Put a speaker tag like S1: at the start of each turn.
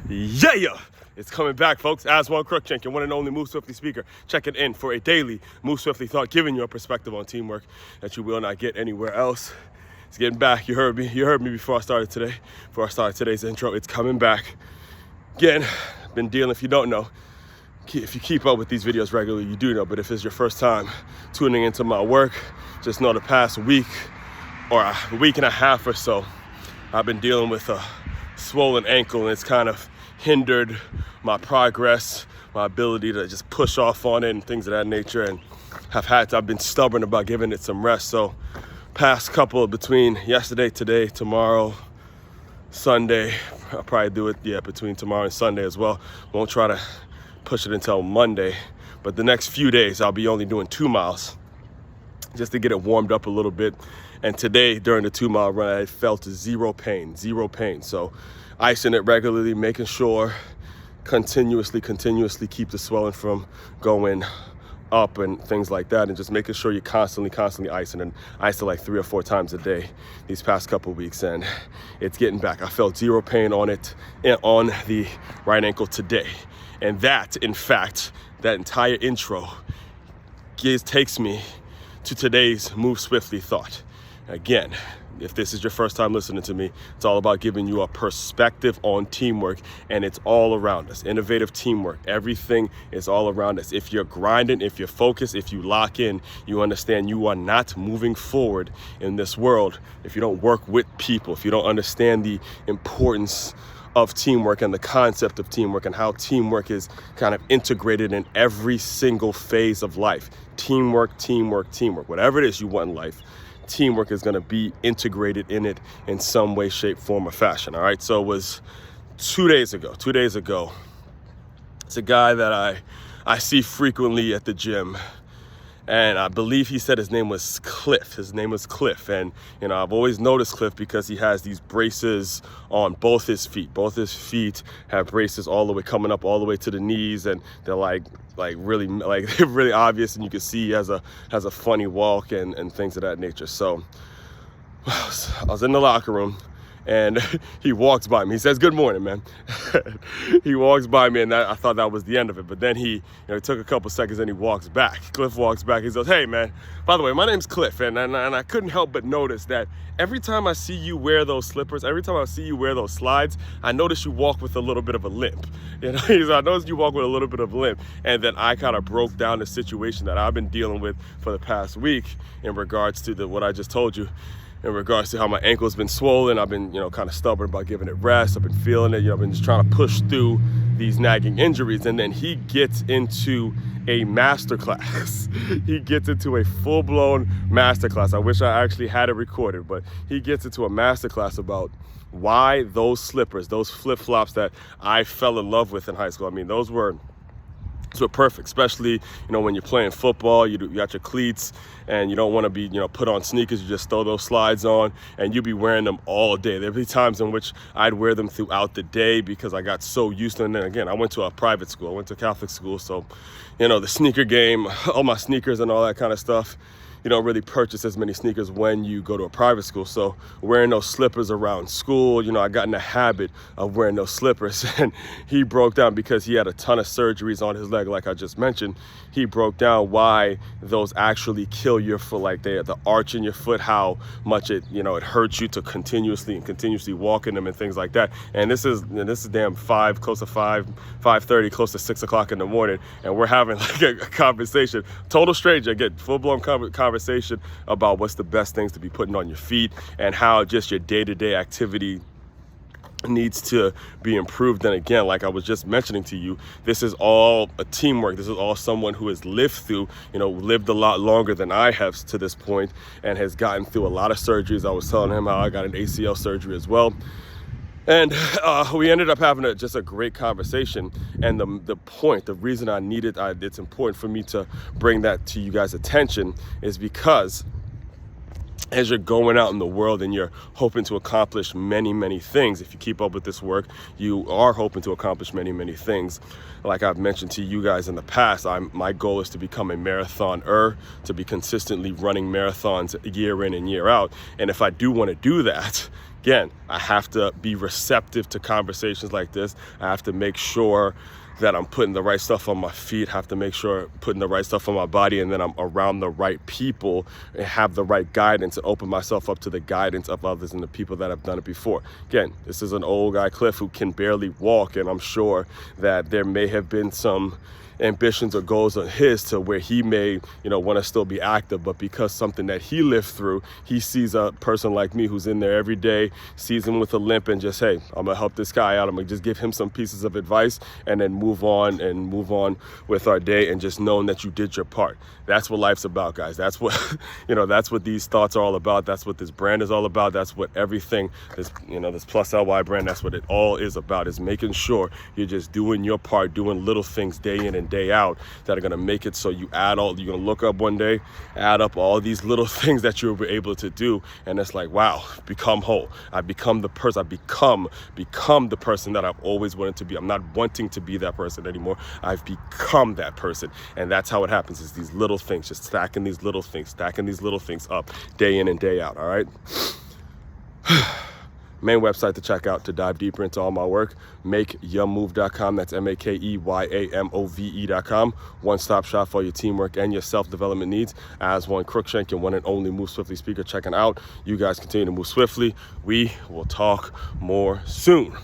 S1: Yeah! It's coming back, folks. Aswand, Cruickshank, your one and only Move Swiftly speaker, checking in for a daily Move Swiftly thought, giving you a perspective on teamwork that you will not get anywhere else. It's getting back. You heard me. You heard me before I started today. Before I started today's intro, it's coming back. Again, been dealing, if you don't know, if you keep up with these videos regularly, you do know, but if it's your first time tuning into my work, just know the past week or a week and a half or so, I've been dealing with a swollen ankle, and it's kind of hindered my progress, my ability to just push off on it and things of that nature, and I've been stubborn about giving it some rest. So past couple between yesterday, today, tomorrow, Sunday, I'll probably do it, between tomorrow and Sunday as well. Won't try to push it until Monday, but the next few days I'll be only doing 2 miles just to get it warmed up a little bit. And today during the 2 mile run, I felt zero pain. So icing it regularly, making sure continuously keep the swelling from going up and things like that, and just making sure you're constantly icing, and ice it like 3 or 4 times a day these past couple weeks, and it's getting back. I felt zero pain on it, on the right ankle today. And that, in fact, that entire intro takes me to today's Move Swiftly thought. Again, if this is your first time listening to me, it's all about giving you a perspective on teamwork, and it's all around us. Innovative teamwork, everything is all around us. If you're grinding, if you're focused, if you lock in, you understand you are not moving forward in this world if you don't work with people, if you don't understand the importance of teamwork and the concept of teamwork and how teamwork is kind of integrated in every single phase of life. Teamwork, whatever it is you want in life, teamwork is going to be integrated in it in some way, shape, form, or fashion. All right. So it was 2 days ago. It's a guy that I see frequently at the gym, and I believe he said his name was Cliff. And, you know, I've always noticed Cliff because he has these braces on both his feet. Both his feet have braces all the way, coming up all the way to the knees, and they're like really obvious, and you can see he has a funny walk and things of that nature. So I was in the locker room, and he walks by me. He says, "Good morning, man." He walks by me, and I thought that was the end of it. But then he took a couple seconds, and he walks back. Cliff walks back. He says, "Hey, man, by the way, my name's Cliff." And I couldn't help but notice that every time I see you wear those slippers, every time I see you wear those slides, I notice you walk with a little bit of a limp. He said, "I noticed you walk with a little bit of a limp." And then I kind of broke down the situation that I've been dealing with for the past week in regards to what I just told you. In regards to how my ankle's been swollen, I've been, kind of stubborn about giving it rest. I've been feeling it. I've been just trying to push through these nagging injuries. And then he gets into a masterclass. He gets into a full-blown masterclass. I wish I actually had it recorded, but he gets into a masterclass about why those slippers, those flip-flops that I fell in love with in high school. I mean, those were perfect, especially, when you're playing football, you got your cleats, and you don't want to be, put on sneakers. You just throw those slides on, and you be wearing them all day. There'd be times in which I'd wear them throughout the day because I got so used to them. And then again, I went to a private school. I went to a Catholic school. So, the sneaker game, all my sneakers and all that kind of stuff, you don't really purchase as many sneakers when you go to a private school. So wearing those slippers around school, I got in the habit of wearing those slippers. And he broke down, because he had a ton of surgeries on his leg, like I just mentioned. He broke down why those actually kill your foot, like the arch in your foot, how much it hurts you to continuously walk in them and things like that. And this is damn 5:30, close to 6 o'clock in the morning, and we're having like a conversation, total stranger, again, full-blown conversation about what's the best things to be putting on your feet and how just your day-to-day activity needs to be improved. And again, like I was just mentioning to you, this is all a teamwork. This is all someone who has lived a lot longer than I have to this point, and has gotten through a lot of surgeries. I was telling him how I got an ACL surgery as well. And we ended up having just a great conversation. And the reason it's important for me to bring that to you guys' attention is because as you're going out in the world and you're hoping to accomplish many, many things, if you keep up with this work, you are hoping to accomplish many, many things. Like I've mentioned to you guys in the past, my goal is to become a marathoner, to be consistently running marathons year in and year out. And if I do want to do that, again, I have to be receptive to conversations like this. I have to make sure that I'm putting the right stuff on my feet, have to make sure putting the right stuff on my body, and then I'm around the right people and have the right guidance and open myself up to the guidance of others and the people that have done it before. Again, this is an old guy, Cliff, who can barely walk, and I'm sure that there may have been some ambitions or goals of his to where he may, want to still be active, but because something that he lived through, he sees a person like me who's in there every day, sees him with a limp, and just, hey, I'm gonna help this guy out. I'm gonna just give him some pieces of advice and then move on with our day, and just knowing that you did your part. That's what life's about, guys. That's what that's what these thoughts are all about. That's what this brand is all about. That's what everything is, this Plus LY brand, that's what it all is about, is making sure you're just doing your part, doing little things day in and day out that are going to make it so you're going to look up one day, add up all these little things that you were able to do, and it's like, wow, become whole. I become the person. I become the person that I've always wanted to be. I'm not wanting to be that person anymore. I've become that person, and that's how it happens. Is these little things, just stacking these little things up day in and day out. All right. Main website to check out to dive deeper into all my work, makeyourmove.com. That's makeyourmove.com. One-stop shop for your teamwork and your self-development needs. Aswand, Cruickshank, your one and only Move Swiftly speaker, checking out. You guys continue to move swiftly. We will talk more soon.